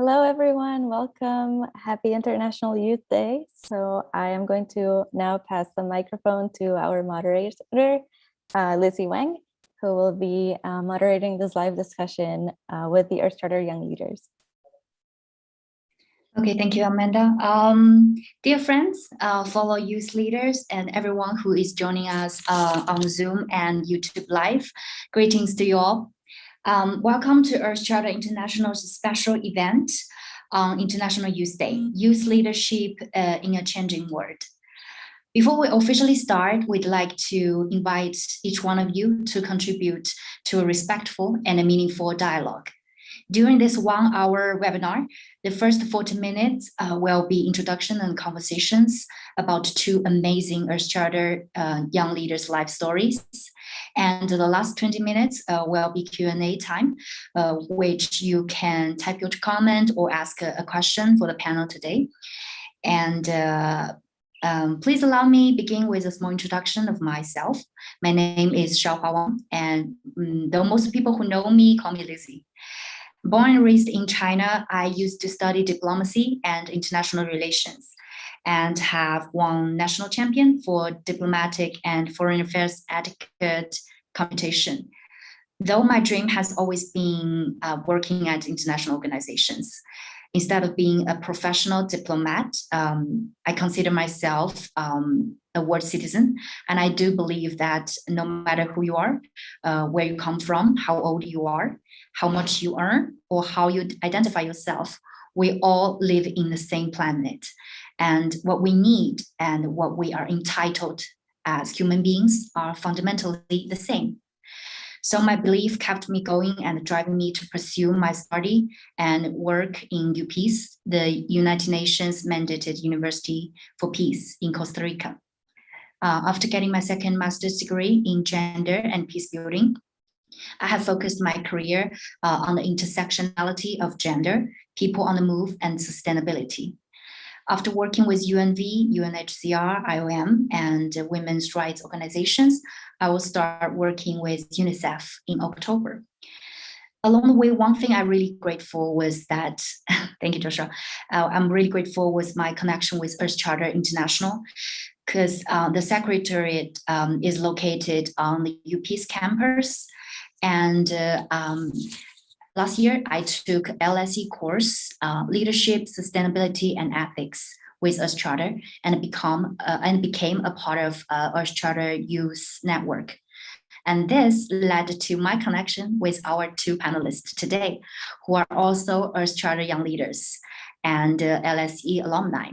Hello, everyone. Welcome. Happy International Youth Day. So I am going to now pass the microphone to our moderator, Lizzie Wang, who will be moderating this live discussion with the Earth Charter Young Leaders. Okay, thank you, Amanda. Dear friends, fellow youth leaders, and everyone who is joining us on Zoom and YouTube Live, greetings to you all. Welcome to Earth Charter International's special event on International Youth Day, Youth Leadership in a Changing World. Before we officially start, we'd like to invite each one of you to contribute to a respectful and a meaningful dialogue. During this 1 hour webinar, the first 40 minutes will be introduction and conversations about two amazing Earth Charter young leaders' life stories. And the last 20 minutes will be Q&A time, which you can type your comment or ask a question for the panel today. And please allow me begin with a small introduction of myself. My name is Shaohua Wang, and though most people who know me call me Lizzie. Born and raised in China, I used to study diplomacy and international relations and have won national champion for diplomatic and foreign affairs etiquette competition. Though my dream has always been working at international organizations. Instead of being a professional diplomat, I consider myself a world citizen. And I do believe that no matter who you are, where you come from, how old you are, how much you earn, or how you identify yourself, we all live in the same planet. And what we need and what we are entitled as human beings are fundamentally the same. So my belief kept me going and driving me to pursue my study and work in UPeace, the United Nations mandated University for Peace in Costa Rica. After getting my second master's degree in gender and peace building, I have focused my career on the intersectionality of gender, people on the move, and sustainability. After working with UNV, UNHCR, IOM, and women's rights organizations, I will start working with UNICEF in October. Along the way, one thing I'm really grateful was that, thank you, Joshua. I'm really grateful with my connection with Earth Charter International, because the secretariat is located on the UPeace campus. And last year, I took LSE course, Leadership, Sustainability, and Ethics with Earth Charter, and became a part of Earth Charter Youth Network. And this led to my connection with our two panelists today, who are also Earth Charter Young Leaders and LSE alumni.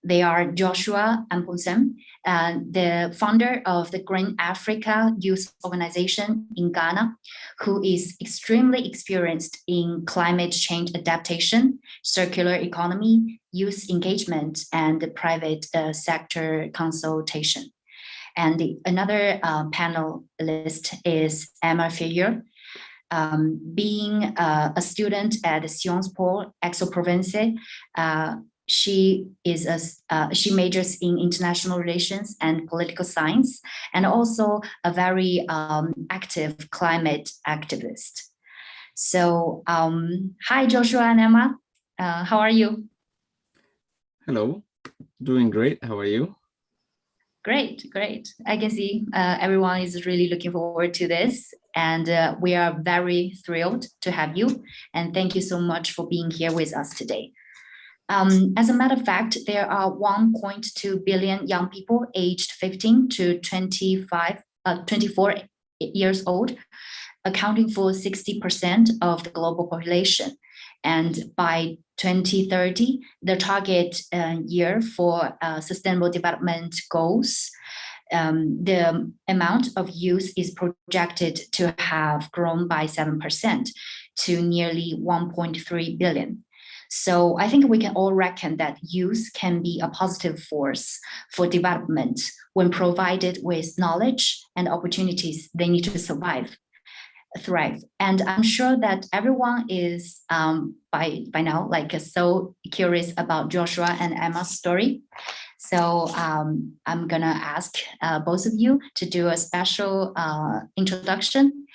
They are Joshua Amponsem, the founder of the Green Africa Youth Organization in Ghana, who is extremely experienced in climate change adaptation, circular economy, youth engagement, and private sector consultation. And another panelist is Emma Feyeux, being a student at Sciences Po Aix-en-Provence. She majors in international relations and political science, and also a very active climate activist. So, hi, Joshua and Emma. How are you? Hello, doing great. How are you? Great, great. I can see everyone is really looking forward to this, and we are very thrilled to have you. And thank you so much for being here with us today. As a matter of fact, there are 1.2 billion young people aged 15 to 24 years old, accounting for 60% of the global population. And by 2030, the target year for Sustainable Development Goals, the amount of youth is projected to have grown by 7% to nearly 1.3 billion. So I think we can all reckon that youth can be a positive force for development when provided with knowledge and opportunities they need to thrive. And I'm sure that everyone is by now so curious about Joshua and Emma's story. So I'm gonna ask both of you to do a special introduction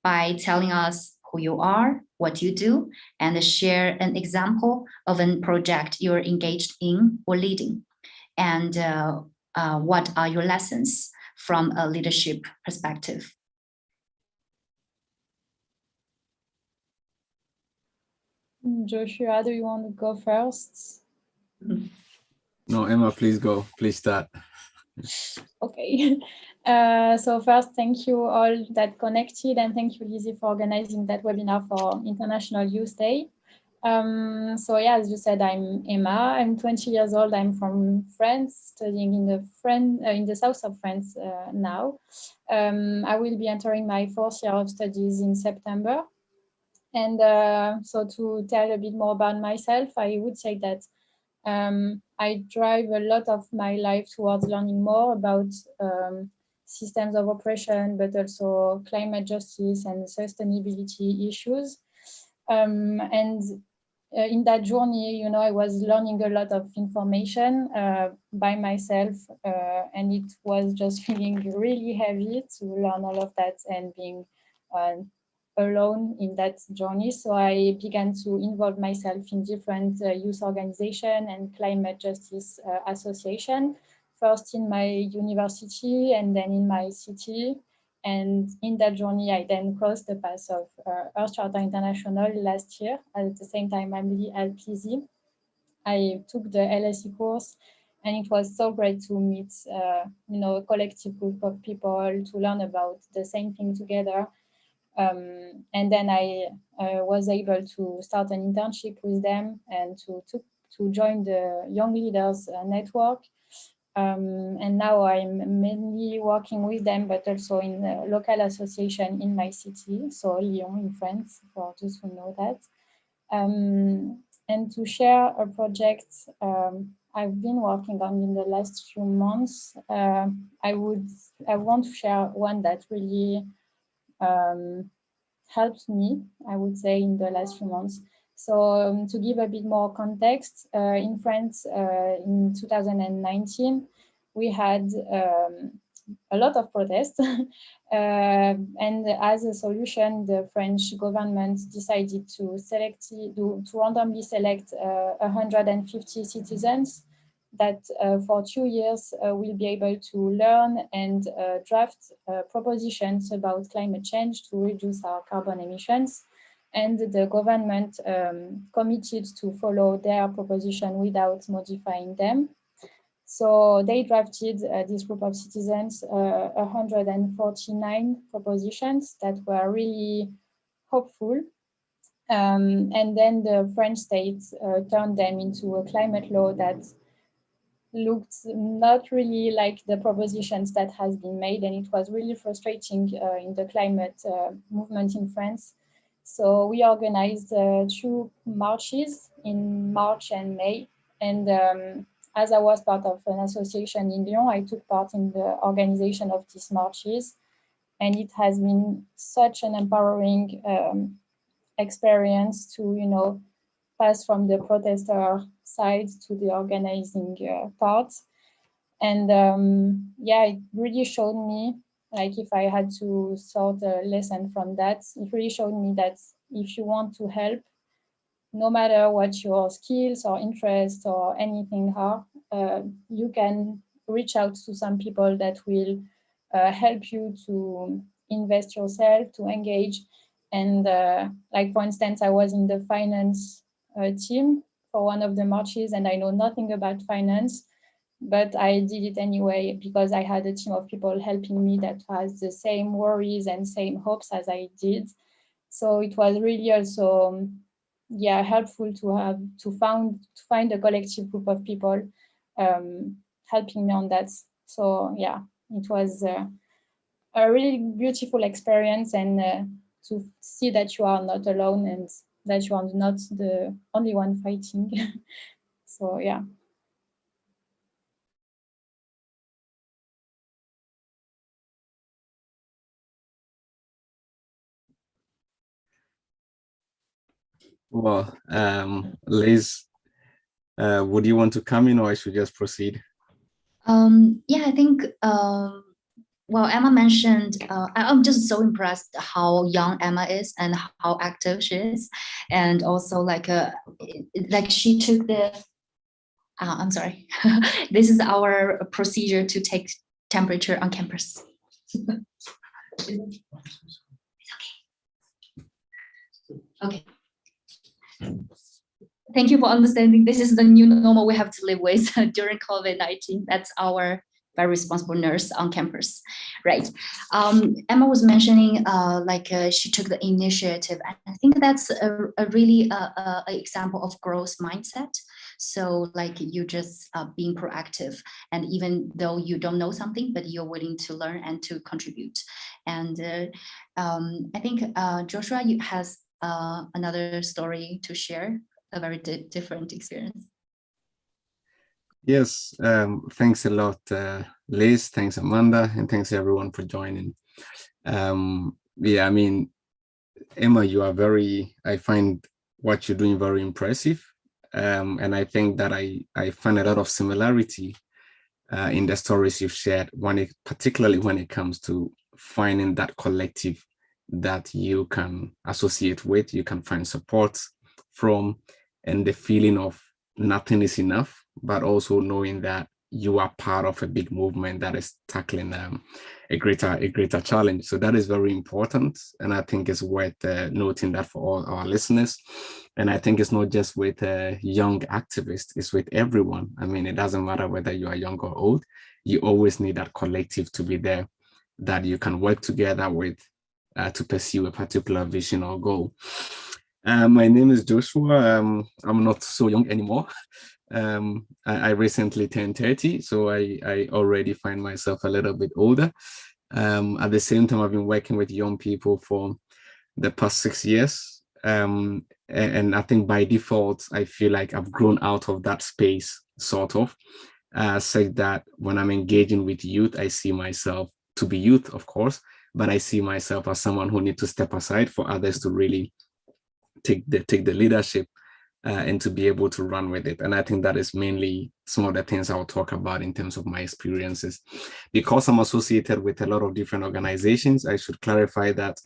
by telling us who you are, what you do, and share an example of a project you're engaged in or leading. And what are your lessons from a leadership perspective? Joshua, do you want to go first? No, Emma, please go. Please start. Okay. So first, thank you all that connected, and thank you, Lizzie, for organizing that webinar for International Youth Day. So yeah, as you said, I'm Emma. I'm 20 years old. I'm from France, studying in the south of France now. I will be entering my 4th year of studies in September. And so to tell a bit more about myself, I would say that I drive a lot of my life towards learning more about systems of oppression, but also climate justice and sustainability issues. And in that journey, you know, I was learning a lot of information by myself, and it was just feeling really heavy to learn all of that and being alone in that journey. So I began to involve myself in different youth organization and climate justice association, first in my university and then in my city. And in that journey, I then crossed the path of Earth Charter International last year. At the same time, I'm the LPZ. I took the LSE course, and it was so great to meet, you know, a collective group of people to learn about the same thing together. And then I was able to start an internship with them and to join the Young Leaders Network. And now I'm mainly working with them, but also in a local association in my city, so Lyon in France, for those who know that. And to share a project I've been working on in the last few months, I want to share one that really helped me, I would say, in the last few months. So to give a bit more context, in France in 2019, we had a lot of protests. And as a solution, the French government decided to randomly select 150 citizens that for 2 years will be able to learn and draft propositions about climate change to reduce our carbon emissions. And the government committed to follow their proposition without modifying them. So they drafted this group of citizens 149 propositions that were really hopeful. And then the French state turned them into a climate law that looked not really like the propositions that has been made, and it was really frustrating in the climate movement in France. So we organized 2 marches in March and May, and as I was part of an association in Lyon, I took part in the organization of these marches, and it has been such an empowering experience to, you know, pass from the protester side to the organizing part. And yeah, it really showed me, like, if I had to sort a lesson from that, it really showed me that if you want to help, no matter what your skills or interests or anything are, you can reach out to some people that will help you to invest yourself, to engage. And like, for instance, I was in the finance team for one of the marches, and I know nothing about finance, but I did it anyway because I had a team of people helping me that has the same worries and same hopes as I did. So it was really also, yeah, helpful to find a collective group of people helping me on that. So yeah, it was a really beautiful experience, and to see that you are not alone and that you are not the only one fighting. So yeah. Well, Liz, would you want to come in, or I should just proceed? Yeah, I think well, Emma mentioned, I'm just so impressed how young Emma is and how active she is. And also like she took the, I'm sorry, this is our procedure to take temperature on campus. It's okay. Okay. Thank you for understanding. This is the new normal we have to live with during COVID-19. That's our very responsible nurse on campus, right? Emma was mentioning she took the initiative. And I think that's a really example of growth mindset. So like you just being proactive, and even though you don't know something, but you're willing to learn and to contribute. And I think Joshua has another story to share, a very different experience. Yes, thanks a lot, Liz. Thanks, Amanda, and thanks everyone for joining. Yeah, I mean, Emma, I find what you're doing very impressive. And I think that I find a lot of similarity in the stories you've shared, particularly when it comes to finding that collective that you can associate with, you can find support from, and the feeling of nothing is enough, but also knowing that you are part of a big movement that is tackling a greater challenge. So that is very important, and I think it's worth noting that for all our listeners. And I think it's not just with young activists; it's with everyone. I mean, it doesn't matter whether you are young or old. You always need that collective to be there, that you can work together with to pursue a particular vision or goal. My name is Joshua. I'm not so young anymore. I recently turned 30, so I already find myself a little bit older. At the same time, I've been working with young people for the past 6 years. And I think by default, I feel like I've grown out of that space, sort of, such that when I'm engaging with youth, I see myself to be youth, of course, but I see myself as someone who needs to step aside for others to really take the leadership and to be able to run with it. And I think that is mainly some of the things I'll talk about in terms of my experiences. Because I'm associated with a lot of different organizations, I should clarify that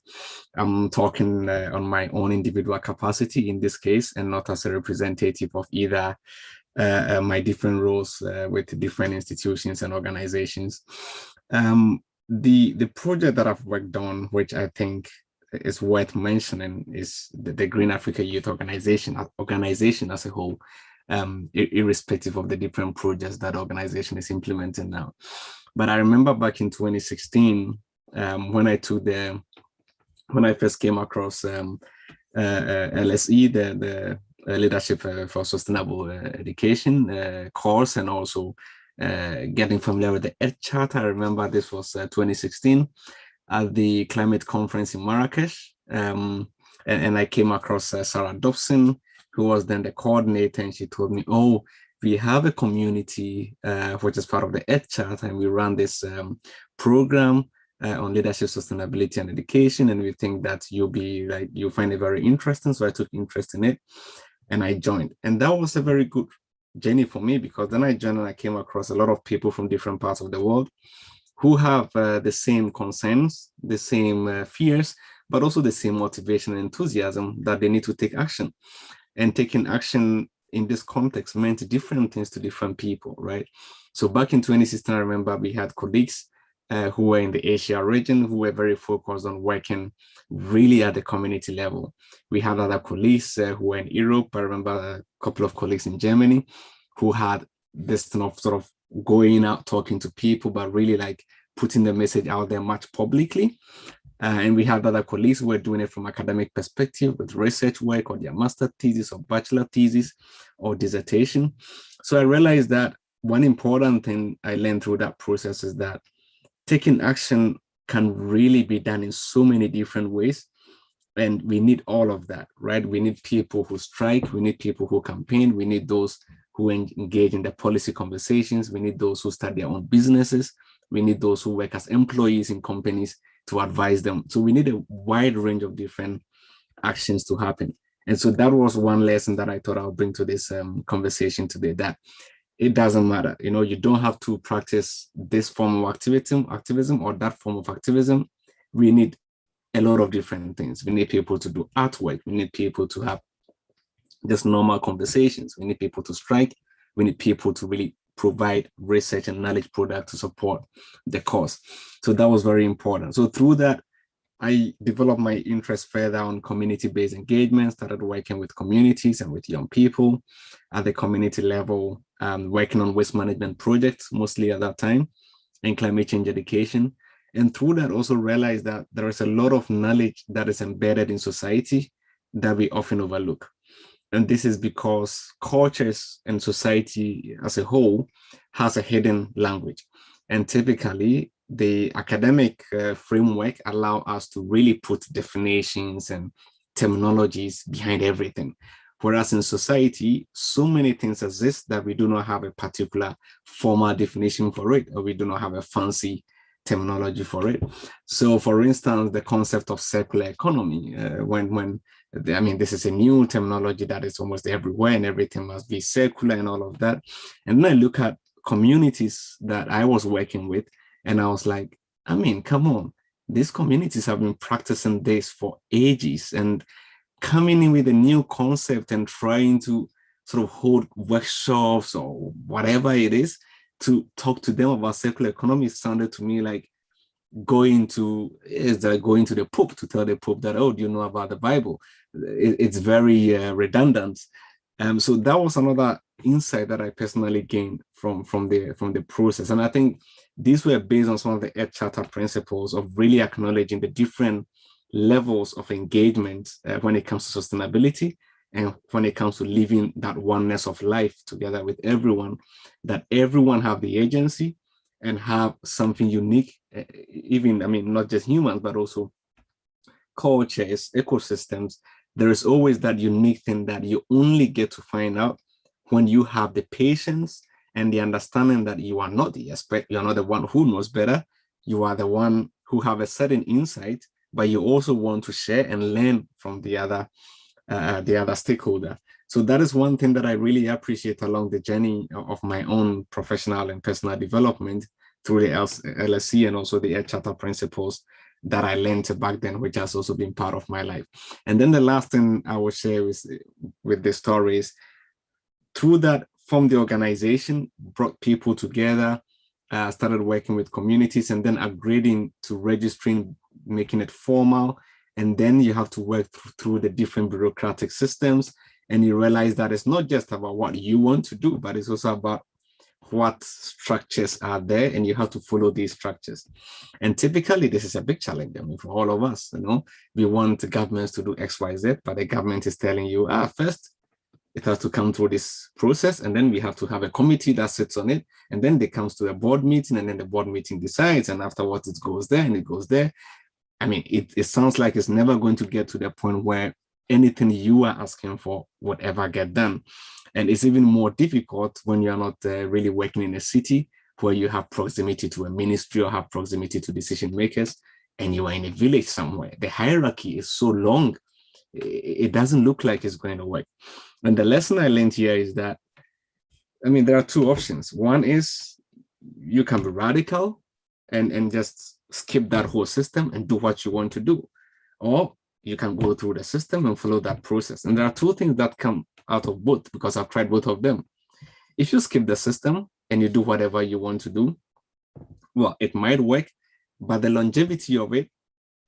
I'm talking on my own individual capacity in this case, and not as a representative of either my different roles with different institutions and organizations. The project that I've worked on, which I think is worth mentioning, is the Green Africa Youth Organization as a whole, irrespective of the different projects that organization is implementing now. But I remember back in 2016, when I first came across LSE, the Leadership for Sustainable Education course, and also getting familiar with the Earth Charter. I remember this was 2016 at the climate conference in Marrakesh. And I came across Sarah Dobson, who was then the coordinator, and she told me, oh, we have a community which is part of the Earth Charter, and we run this program on leadership, sustainability, and education, and we think that you'll find it very interesting. So I took interest in it, and I joined. And that was a very good journey for me, because then I joined and I came across a lot of people from different parts of the world who have the same concerns, the same fears, but also the same motivation and enthusiasm that they need to take action. And taking action in this context meant different things to different people, right? So back in 2016, I remember we had colleagues who were in the Asia region, who were very focused on working really at the community level. We had other colleagues who were in Europe. I remember a couple of colleagues in Germany who had this sort of going out, talking to people, but really like putting the message out there much publicly. And we had other colleagues who were doing it from academic perspective with research work or their master thesis or bachelor thesis or dissertation. So I realized that one important thing I learned through that process is that taking action can really be done in so many different ways. And we need all of that, right? We need people who strike, we need people who campaign, we need those who engage in the policy conversations, we need those who start their own businesses, we need those who work as employees in companies to advise them. So we need a wide range of different actions to happen. And so that was one lesson that I thought I'll bring to this conversation today, that it doesn't matter. You know, you don't have to practice this form of activism or that form of activism. We need a lot of different things. We need people to do artwork. We need people to have just normal conversations. We need people to strike. We need people to really provide research and knowledge product to support the cause. So that was very important. So through that, I developed my interest further on community-based engagement, started working with communities and with young people at the community level, working on waste management projects, mostly at that time, and climate change education. And through that, also realized that there is a lot of knowledge that is embedded in society that we often overlook. And this is because cultures and society as a whole has a hidden language. And typically, the academic framework allow us to really put definitions and terminologies behind everything. Whereas in society, so many things exist that we do not have a particular formal definition for it, or we do not have a fancy terminology for it. So for instance, the concept of circular economy, I mean, this is a new terminology that is almost everywhere and everything must be circular and all of that. And then I look at communities that I was working with, and I was like, I mean, come on, these communities have been practicing this for ages, and coming in with a new concept and trying to sort of hold workshops or whatever it is to talk to them about circular economy sounded to me like going to the Pope to tell the Pope that, oh, do you know about the Bible? It's very redundant. So that was another insight that I personally gained from the process. And I think these were based on some of the Earth Charter principles of really acknowledging the different levels of engagement when it comes to sustainability and when it comes to living that oneness of life together with everyone, that everyone have the agency and have something unique, even, I mean, not just humans, but also cultures, ecosystems. There is always that unique thing that you only get to find out when you have the patience and the understanding that you are not the expert, you're not the one who knows better, you are the one who have a certain insight, but you also want to share and learn from the other stakeholder. So that is one thing that I really appreciate along the journey of my own professional and personal development through the LSC and also the Earth Charter principles that I learned back then, which has also been part of my life. And then the last thing I will share with the story is through that, from the organization, brought people together, started working with communities, and then upgrading to registering, making it formal. And then you have to work through the different bureaucratic systems. And you realize that it's not just about what you want to do, but it's also about what structures are there, and you have to follow these structures. And typically, this is a big challenge. I mean, for all of us, you know, we want the governments to do X, Y, Z, but the government is telling you, first, it has to come through this process, and then we have to have a committee that sits on it, and then it comes to a board meeting, and then the board meeting decides, and afterwards it goes there and it goes there. I mean, it sounds like it's never going to get to the point where anything you are asking for would ever get done. And it's even more difficult when you're not really working in a city where you have proximity to a ministry or have proximity to decision makers, and you are in a village somewhere. The hierarchy is so long, it doesn't look like it's going to work. And the lesson I learned here is that, I mean, there are two options. One is you can be radical and just skip that whole system and do what you want to do. Or you can go through the system and follow that process. And there are two things that come out of both, because I've tried both of them. If you skip the system and you do whatever you want to do, well, it might work, but the longevity of it,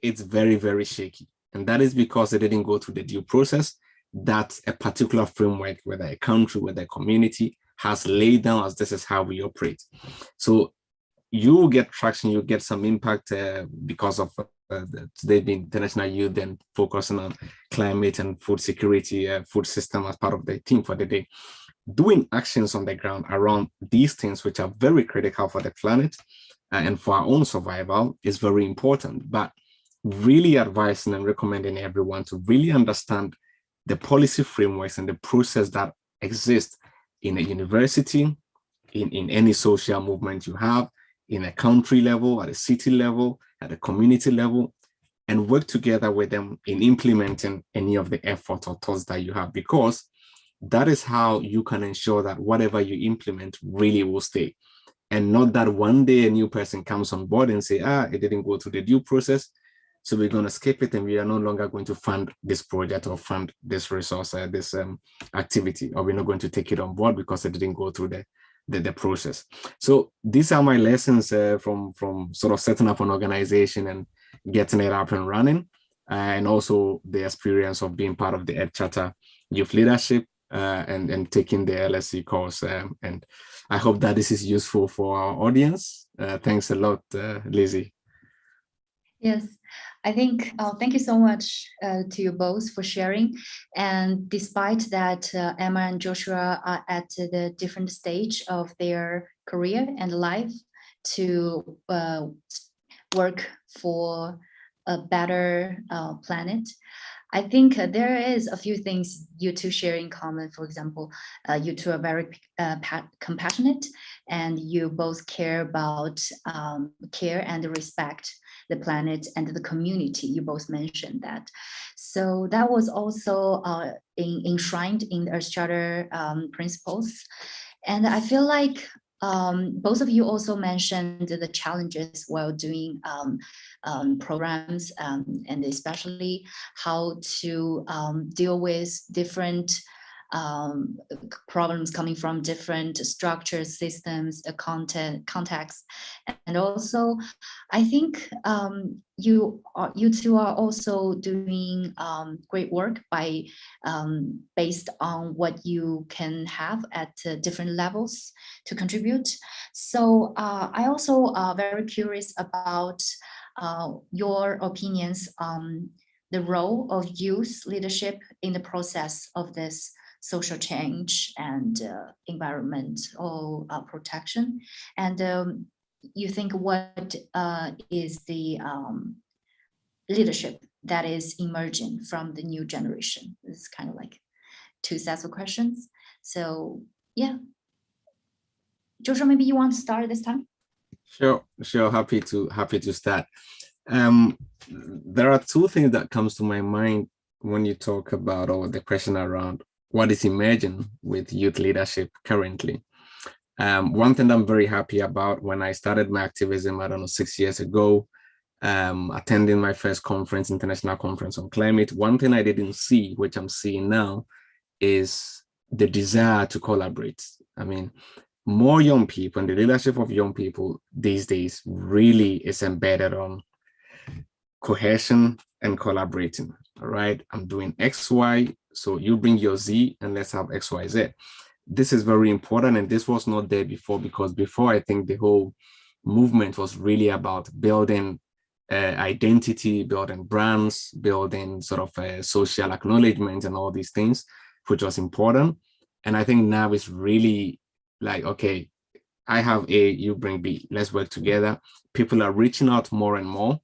it's very, very shaky. And that is because it didn't go through the due process that a particular framework, whether a country, whether a community, has laid down as this is how we operate. So you will get traction, you get some impact because of today being International Youth and focusing on climate and food security, food system as part of the team for the day. Doing actions on the ground around these things, which are very critical for the planet and for our own survival, is very important. But really advising and recommending everyone to really understand the policy frameworks and the process that exist in a university, in any social movement you have, in a country level, at a city level, at a community level, and work together with them in implementing any of the effort or thoughts that you have. Because that is how you can ensure that whatever you implement really will stay. And not that one day a new person comes on board and say, it didn't go through the due process, so we're going to skip it and we are no longer going to fund this project or fund this resource, this activity, or we're not going to take it on board because it didn't go through the process. So these are my lessons from sort of setting up an organization and getting it up and running, and also the experience of being part of the Ed Charter Youth Leadership and taking the LSE course. And I hope that this is useful for our audience. Thanks a lot, Lizzie. Yes, I think, thank you so much to you both for sharing. And despite that, Emma and Joshua are at the different stage of their career and life to work for a better planet, I think there is a few things you two share in common. For example, you two are very compassionate, and you both care about care and respect the planet and the community. You both mentioned that. So that was also enshrined in the Earth Charter principles. And I feel like both of you also mentioned the challenges while doing programs, and especially how to deal with different problems coming from different structures, systems, contexts. And also, I think you two are also doing great work by based on what you can have at different levels to contribute. So I also very curious about your opinions on the role of youth leadership in the process of this social change and environmental protection. And you think what is the leadership that is emerging from the new generation? It's kind of like two sets of questions. So yeah, Joshua, maybe you want to start this time? Sure. Happy to start. There are two things that comes to my mind when you talk about, or the question around what is emerging with youth leadership currently. One thing I'm very happy about, when I started my activism, I don't know, 6 years ago, attending my first conference, international conference on climate, one thing I didn't see, which I'm seeing now, is the desire to collaborate. I mean, more young people and the leadership of young people these days really is embedded on cohesion and collaborating. All right, I'm doing X, Y, so you bring your Z and let's have X, Y, Z. This is very important, and this was not there before, because before I think the whole movement was really about building identity, building brands, building sort of social acknowledgement and all these things, which was important. And I think now it's really like, okay, I have A, you bring B, let's work together. People are reaching out more and more.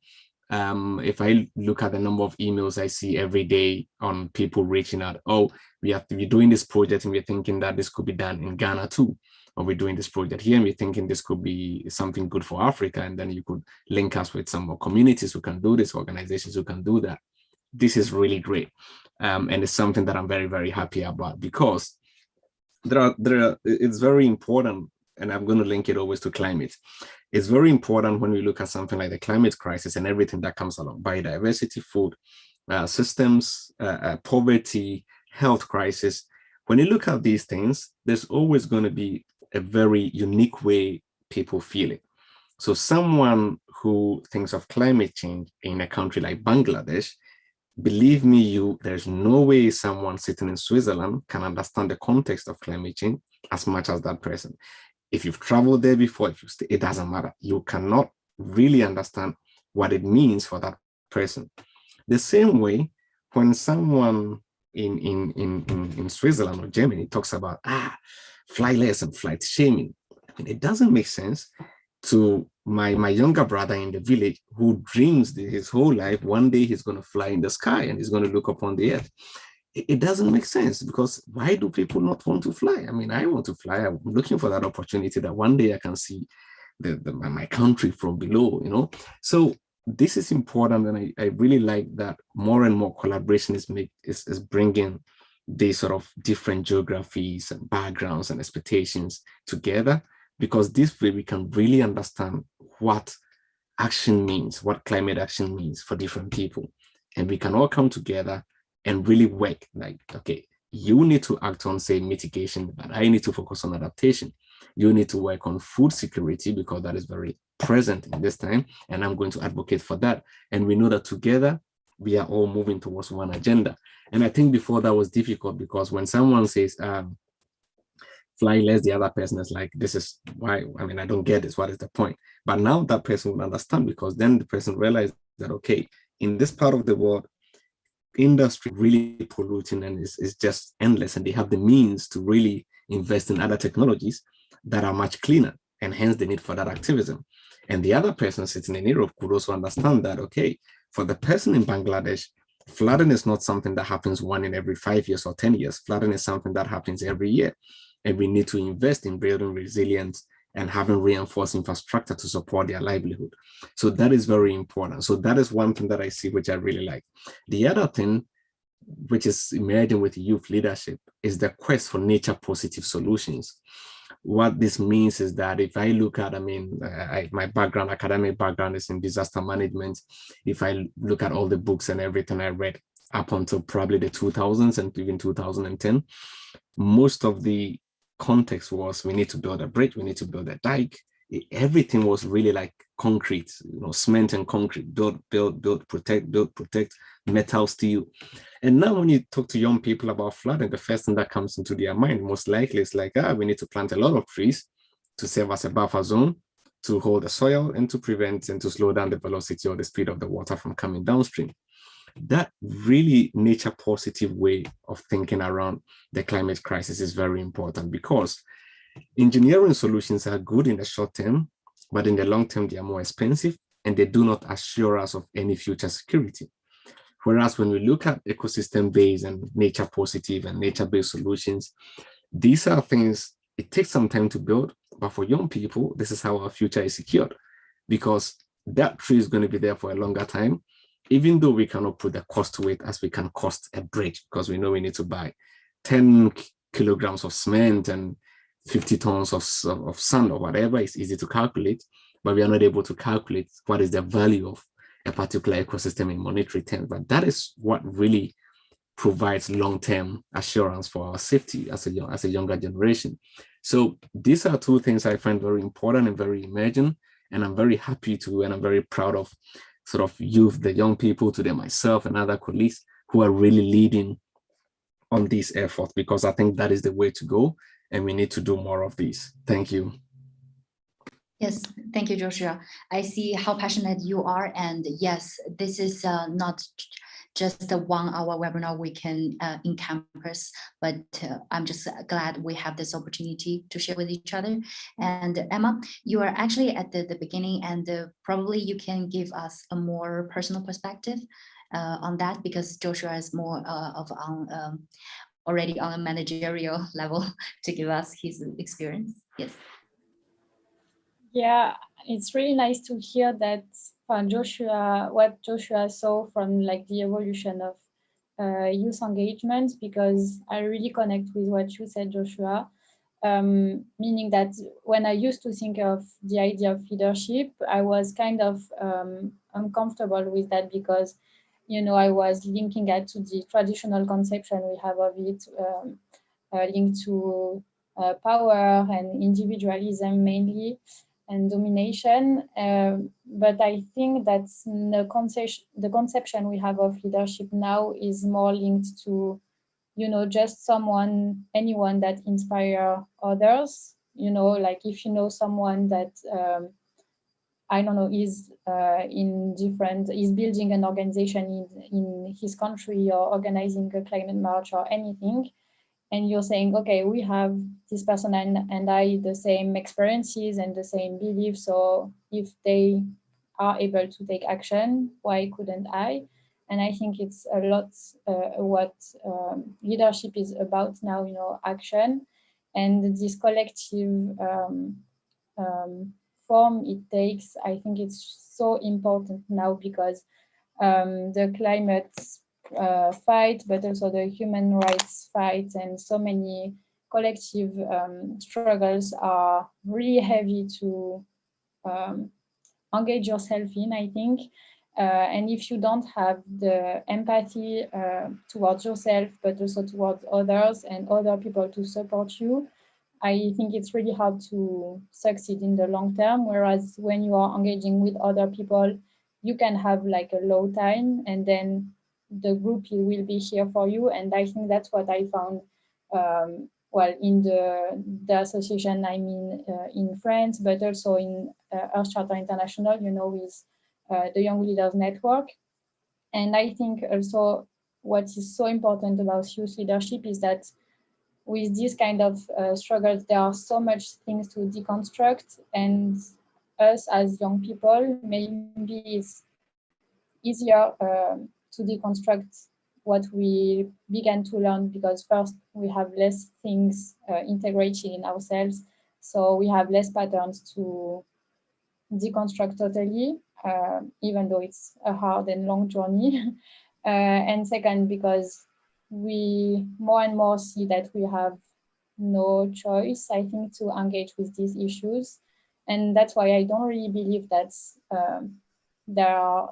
If I look at the number of emails I see every day on people reaching out, oh, we have to be doing this project and we're thinking that this could be done in Ghana too, or we're doing this project here and we're thinking this could be something good for Africa, and then you could link us with some more communities who can do this, organizations who can do that. This is really great, and it's something that I'm very, very happy about, because it's very important, and I'm going to link it always to climate. It's very important when we look at something like the climate crisis and everything that comes along: biodiversity, food systems, poverty, health crisis. When you look at these things, there's always going to be a very unique way people feel it. So someone who thinks of climate change in a country like Bangladesh, believe me, there's no way someone sitting in Switzerland can understand the context of climate change as much as that person. If you've traveled there before, if you stay, it doesn't matter. You cannot really understand what it means for that person. The same way, when someone in Switzerland or Germany talks about flightless and flight shaming, I mean, it doesn't make sense to my younger brother in the village who dreams his whole life one day he's going to fly in the sky and he's going to look upon the earth. It doesn't make sense, because why do people not want to fly? I mean, I want to fly. I'm looking for that opportunity that one day I can see my country from below, you know? So this is important, and I really like that more and more collaboration is bringing these sort of different geographies and backgrounds and expectations together, because this way we can really understand what action means, what climate action means for different people. And we can all come together and really work like, okay, you need to act on, say, mitigation, but I need to focus on adaptation. You need to work on food security because that is very present in this time, and I'm going to advocate for that. And we know that together, we are all moving towards one agenda. And I think before that was difficult because when someone says, fly less, the other person is like, this is why, I mean, I don't get this, what is the point? But now that person will understand, because then the person realized that, okay, in this part of the world, industry really polluting and is just endless, and they have the means to really invest in other technologies that are much cleaner, and hence the need for that activism. And the other person sitting in Europe could also understand that, okay, for the person in Bangladesh, flooding is not something that happens one in every 5 years or 10 years. Flooding is something that happens every year. And we need to invest in building resilience and having reinforced infrastructure to support their livelihood. So that is very important. So that is one thing that I see, which I really like. The other thing, which is emerging with youth leadership, is the quest for nature positive solutions. What this means is that if I look at, I mean, my background, academic background is in disaster management. If I look at all the books and everything I read up until probably the 2000s and even 2010, most of the context was we need to build a bridge, we need to build a dike. Everything was really like concrete, you know, cement and concrete, build, protect, metal, steel. And now when you talk to young people about flooding, the first thing that comes into their mind most likely is like, we need to plant a lot of trees to serve as a buffer zone, to hold the soil and to prevent and to slow down the velocity or the speed of the water from coming downstream. That really nature positive way of thinking around the climate crisis is very important, because engineering solutions are good in the short term, but in the long term, they are more expensive and they do not assure us of any future security. Whereas when we look at ecosystem-based and nature positive and nature-based solutions, these are things, it takes some time to build, but for young people, this is how our future is secured, because that tree is going to be there for a longer time, even though we cannot put the cost to it as we can cost a bridge, because we know we need to buy 10 kilograms of cement and 50 tons of sand or whatever. It's easy to calculate, but we are not able to calculate what is the value of a particular ecosystem in monetary terms. But that is what really provides long-term assurance for our safety as a younger generation. So these are two things I find very important and very emerging, and I'm very happy to, and I'm very proud of sort of youth, the young people, today myself and other colleagues who are really leading on these efforts, because I think that is the way to go, and we need to do more of these. Thank you. Yes, thank you, Joshua. I see how passionate you are, and yes, this is not just a 1 hour webinar we can in campus, but I'm just glad we have this opportunity to share with each other. And Emma, you are actually at the beginning, and probably you can give us a more personal perspective on that, because Joshua is more already on a managerial level to give us his experience. Yes. Yeah, it's really nice to hear that from Joshua, what Joshua saw from like the evolution of youth engagement, because I really connect with what you said, Joshua, meaning that when I used to think of the idea of leadership, I was kind of uncomfortable with that, because, you know, I was linking it to the traditional conception we have of it, linked to power and individualism mainly, and domination, but I think that the conception we have of leadership now is more linked to, you know, just anyone that inspire others. You know, like if you know someone that I don't know is is building an organization in his country, or organizing a climate march or anything, and you're saying, okay, we have this person and I the same experiences and the same beliefs, so if they are able to take action, why couldn't I? And I think it's a lot what leadership is about now, you know, action, and this collective form it takes. I think it's so important now, because the climate fight, but also the human rights fight, and so many collective struggles are really heavy to engage yourself in, I think. And if you don't have the empathy towards yourself, but also towards others and other people to support you, I think it's really hard to succeed in the long term. Whereas when you are engaging with other people, you can have like a low time, and then the group will be here for you. And I think that's what I found well in the association I'm in France, but also in Earth Charter International, you know, with the Young Leaders Network. And I think also what is so important about youth leadership is that with this kind of struggles, there are so much things to deconstruct, and us as young people, maybe it's easier to deconstruct what we began to learn, because first we have less things integrated in ourselves, so we have less patterns to deconstruct totally, even though it's a hard and long journey. And second, because we more and more see that we have no choice, I think, to engage with these issues. And that's why I don't really believe that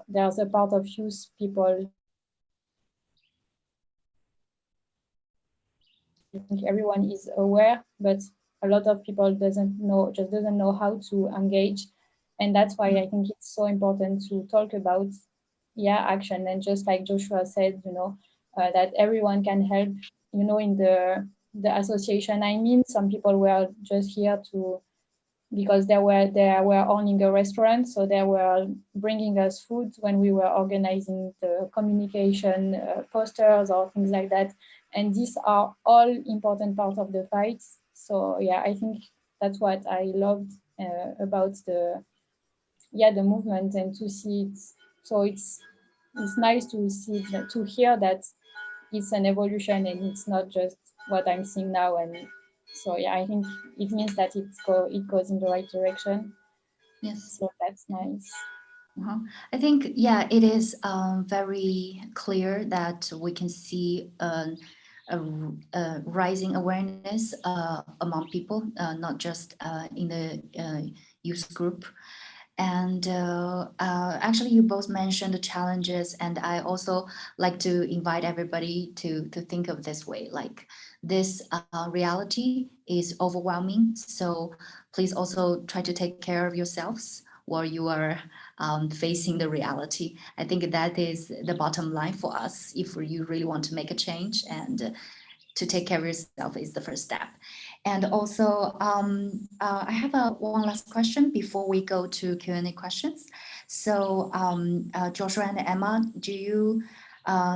there's a part of youth people. I think everyone is aware, but a lot of people doesn't know how to engage. And that's why I think it's so important to talk about action. And just like Joshua said, you know, that everyone can help. You know, in the association, I mean, some people were just here to, because they were owning a restaurant, so they were bringing us food when we were organizing the communication posters or things like that. And these are all important parts of the fight. So yeah, I think that's what I loved about the movement, and to see it. So it's nice to see, to hear that it's an evolution and it's not just what I'm seeing now. And so yeah, I think it means that it goes in the right direction. Yes. So that's nice. I think, yeah, it is very clear that we can see a rising awareness among people, not just in the youth group. And actually, you both mentioned the challenges, and I also like to invite everybody to think of this way, like this reality is overwhelming. So please also try to take care of yourselves while you are facing the reality. I think that is the bottom line for us if you really want to make a change, and to take care of yourself is the first step. And also, I have one last question before we go to Q&A questions. So Joshua and Emma, do you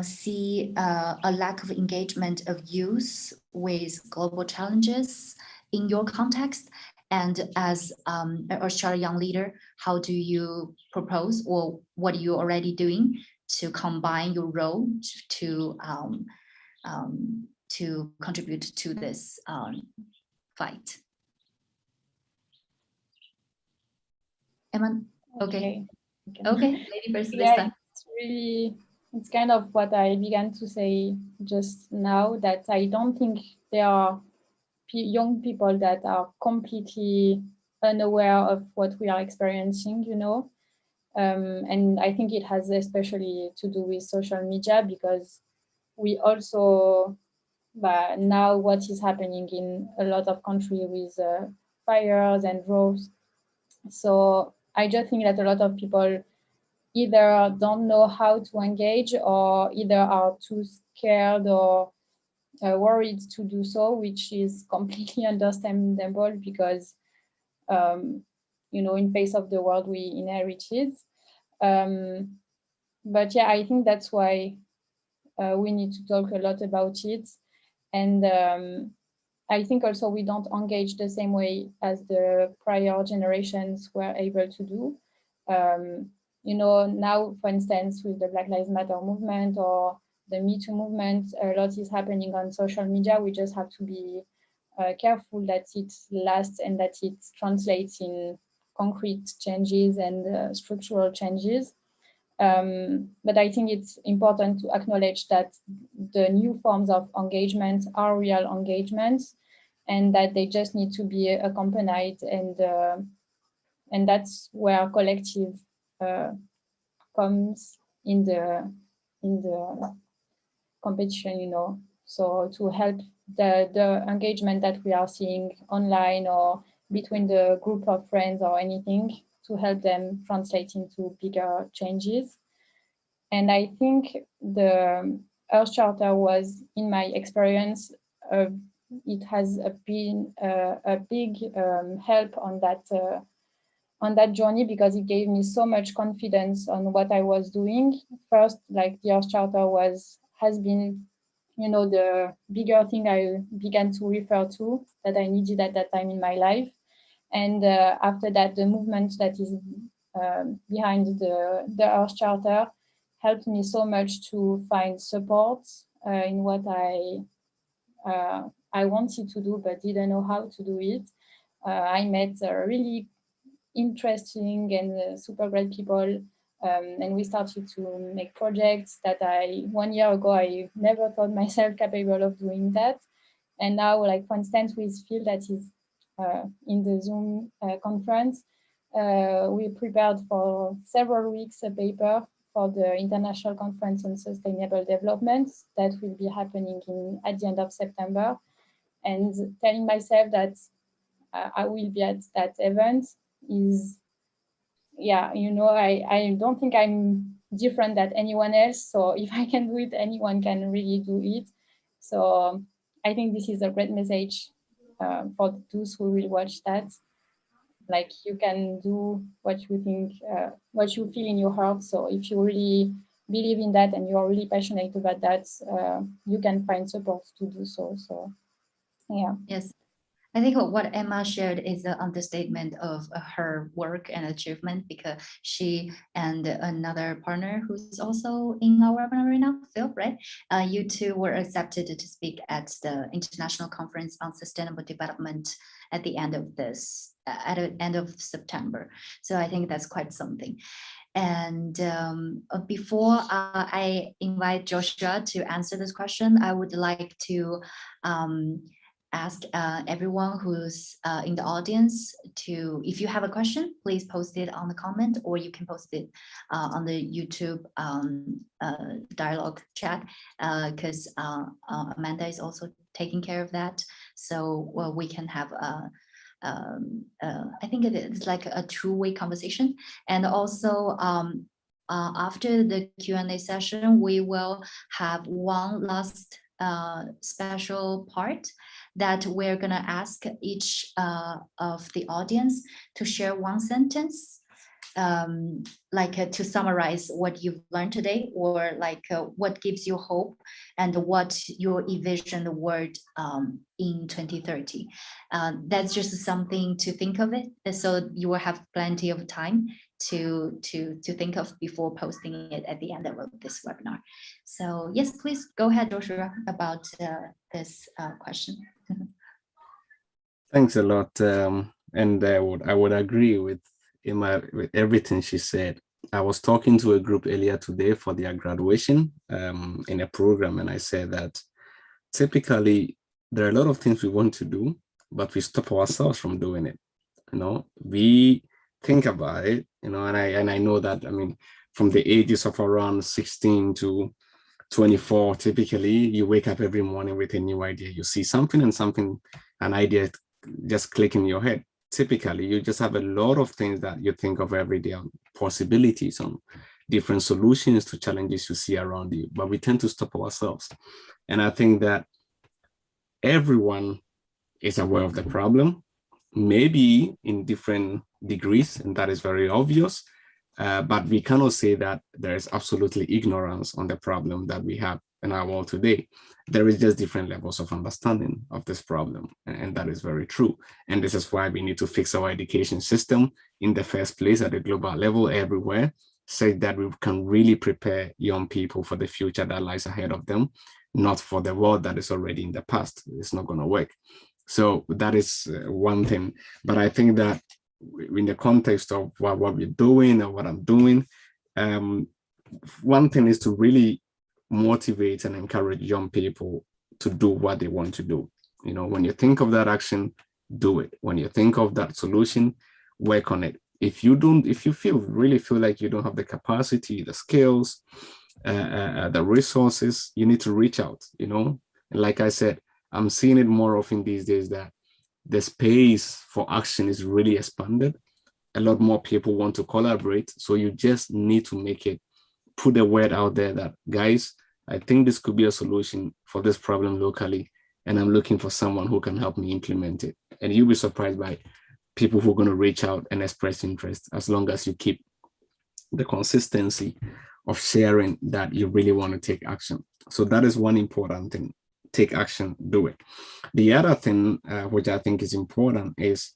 see a lack of engagement of youth with global challenges in your context? And as a young leader, how do you propose, or what are you already doing to combine your role to contribute to this fight? Emma, okay, lady first this time. It's kind of what I began to say just now, that I don't think there are young people that are completely unaware of what we are experiencing, you know. And I think it has especially to do with social media, because we also, but now what is happening in a lot of countries with fires and droughts. So I just think that a lot of people either don't know how to engage, or either are too scared or worried to do so, which is completely understandable, because you know, in face of the world we inherited. But yeah, I think that's why we need to talk a lot about it. And I think also we don't engage the same way as the prior generations were able to do. You know, now, for instance, with the Black Lives Matter movement or the Me Too movement, a lot is happening on social media. We just have to be careful that it lasts and that it translates in concrete changes and structural changes. But I think it's important to acknowledge that the new forms of engagement are real engagements, and that they just need to be accompanied, and that's where collective comes in the competition, you know. So to help the engagement that we are seeing online or between the group of friends or anything, to help them translate into bigger changes. And I think the Earth Charter was, in my experience, it has been a big help on that journey, because it gave me so much confidence on what I was doing. First, like the Earth Charter has been, you know, the bigger thing I began to refer to that I needed at that time in my life. And after that, the movement that is behind the Earth Charter helped me so much to find support in what I wanted to do, but didn't know how to do it. I met really interesting and super great people, and we started to make projects that 1 year ago I never thought myself capable of doing that. And now, like for instance, with Phil, that is in the Zoom conference, we prepared for several weeks a paper for the International Conference on Sustainable Development that will be happening at the end of September, and telling myself that I will be at that event is, yeah, you know, I don't think I'm different than anyone else. So if I can do it, anyone can really do it. So I think this is a great message for those who will watch that. Like, you can do what you think, what you feel in your heart. So if you really believe in that and you are really passionate about that, you can find support to do so. So, yeah. Yes. I think what Emma shared is an understatement of her work and achievement, because she and another partner who's also in our webinar right now, Phil, right? You two were accepted to speak at the International Conference on Sustainable Development at the end of end of September. So I think that's quite something. And before I invite Joshua to answer this question, I would like to ask everyone who's in the audience to, if you have a question, please post it on the comment, or you can post it on the YouTube dialogue chat, because Amanda is also taking care of that. So we can have I think it's like a two-way conversation. And also after the Q&A session, we will have one last special part that we're gonna ask each of the audience to share one sentence, to summarize what you've learned today, or what gives you hope and what you envision the world in 2030. That's just something to think of it, so you will have plenty of time to think of before posting it at the end of this webinar. So yes, please go ahead, Joshua, about this question. Thanks a lot, and I would agree with Emma with everything she said. I was talking to a group earlier today for their graduation in a program, and I said that typically there are a lot of things we want to do, but we stop ourselves from doing it. You know, we think about it, you know, and I know that, I mean, from the ages of around 16 to 24, typically you wake up every morning with a new idea. You see something and an idea just click in your head. Typically, you just have a lot of things that you think of every day, on possibilities, on different solutions to challenges you see around you, but we tend to stop ourselves. And I think that everyone is aware of the problem, maybe in different degrees, and that is very obvious, but we cannot say that there is absolutely ignorance on the problem that we have in our world today. There is just different levels of understanding of this problem, and that is very true. And this is why we need to fix our education system in the first place at a global level everywhere, so that we can really prepare young people for the future that lies ahead of them, not for the world that is already in the past. It's not going to work. So that is one thing. But I think that in the context of what we're doing or what I'm doing, one thing is to really motivate and encourage young people to do what they want to do. You know, when you think of that action, do it. When you think of that solution, work on it. If you really feel like you don't have the capacity, the skills, the resources, you need to reach out, you know. And like I said, I'm seeing it more often these days that the space for action is really expanded. A lot more people want to collaborate. So you just need to put the word out there that, guys, I think this could be a solution for this problem locally, and I'm looking for someone who can help me implement it. And you'll be surprised by people who are going to reach out and express interest, as long as you keep the consistency of sharing that you really want to take action. So that is one important thing. Take action, do it. The other thing, which I think is important, is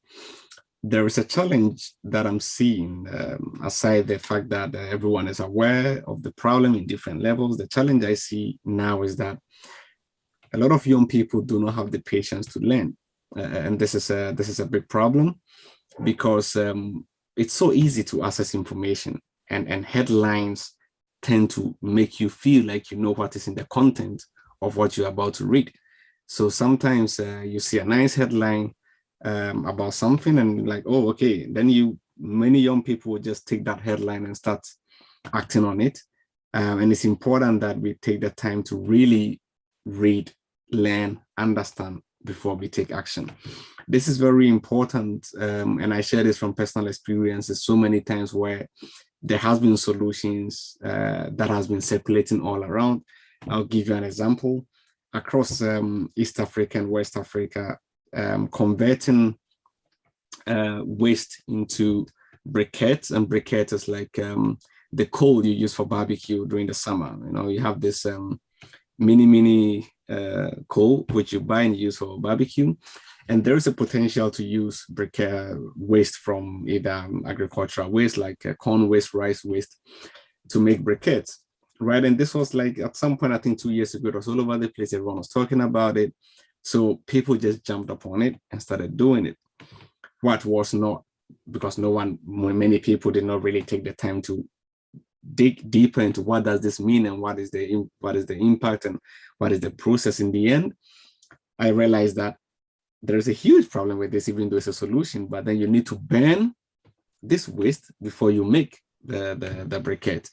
there is a challenge that I'm seeing, aside the fact that everyone is aware of the problem in different levels. The challenge I see now is that a lot of young people do not have the patience to learn. And this is a big problem, because it's so easy to access information, and headlines tend to make you feel like you know what is in the content of what you're about to read. So sometimes you see a nice headline about something, and like, oh, okay. Then many young people will just take that headline and start acting on it. And it's important that we take the time to really read, learn, understand before we take action. This is very important. And I share this from personal experiences so many times where there has been solutions that has been circulating all around. I'll give you an example. Across East Africa and West Africa, converting waste into briquettes, and briquettes is like the coal you use for barbecue during the summer. You know, you have this mini coal which you buy and use for barbecue, and there is a potential to use briquette waste from either agricultural waste like corn waste, rice waste, to make briquettes. Right. And this was like at some point, I think 2 years ago, it was all over the place. Everyone was talking about it. So people just jumped upon it and started doing it. What was not, because many people did not really take the time to dig deeper into what does this mean, and what is the impact, and what is the process in the end. I realized that there's a huge problem with this, even though it's a solution, but then you need to burn this waste before you make the briquette.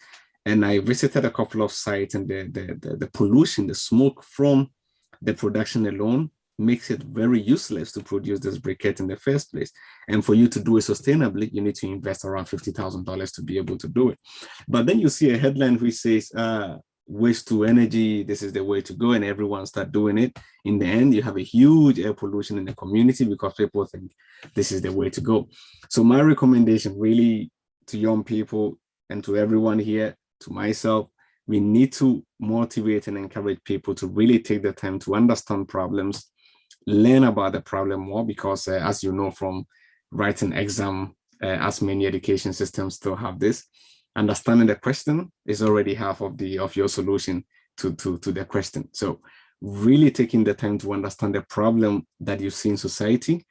And I visited a couple of sites, and the pollution, the smoke from the production alone makes it very useless to produce this briquette in the first place. And for you to do it sustainably, you need to invest around $50,000 to be able to do it. But then you see a headline which says, waste to energy, this is the way to go, and everyone start doing it. In the end, you have a huge air pollution in the community because people think this is the way to go. So my recommendation really to young people and to everyone here, to myself, we need to motivate and encourage people to really take the time to understand problems, learn about the problem more, because as you know from writing exam, as many education systems still have this, understanding the question is already half of your solution to the question. So really taking the time to understand the problem that you see in society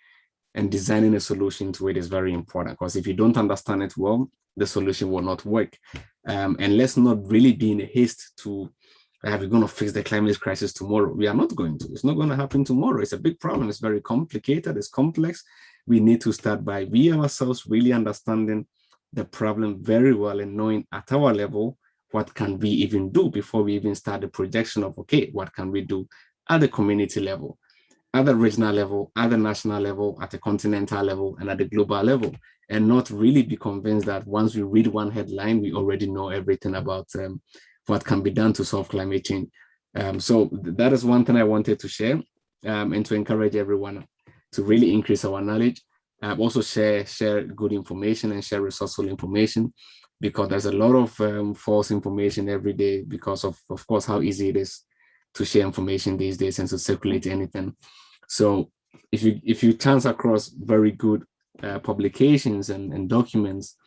and designing a solution to it is very important, because if you don't understand it well, the solution will not work. And let's not really be in a haste to we're going to fix the climate crisis tomorrow. We are not going to. It's not going to happen tomorrow. It's a big problem. It's very complicated. It's complex. We need to start by we ourselves really understanding the problem very well and knowing at our level what can we even do before we even start the projection of, okay, what can we do at the community level, at the regional level, at the national level, at the continental level, and at the global level, and not really be convinced that once we read one headline, we already know everything about what can be done to solve climate change. So that is one thing I wanted to share, and to encourage everyone to really increase our knowledge. Also share good information and share resourceful information, because there's a lot of false information every day because of course, how easy it is to share information these days and to circulate anything. So if you chance across very good publications and documents,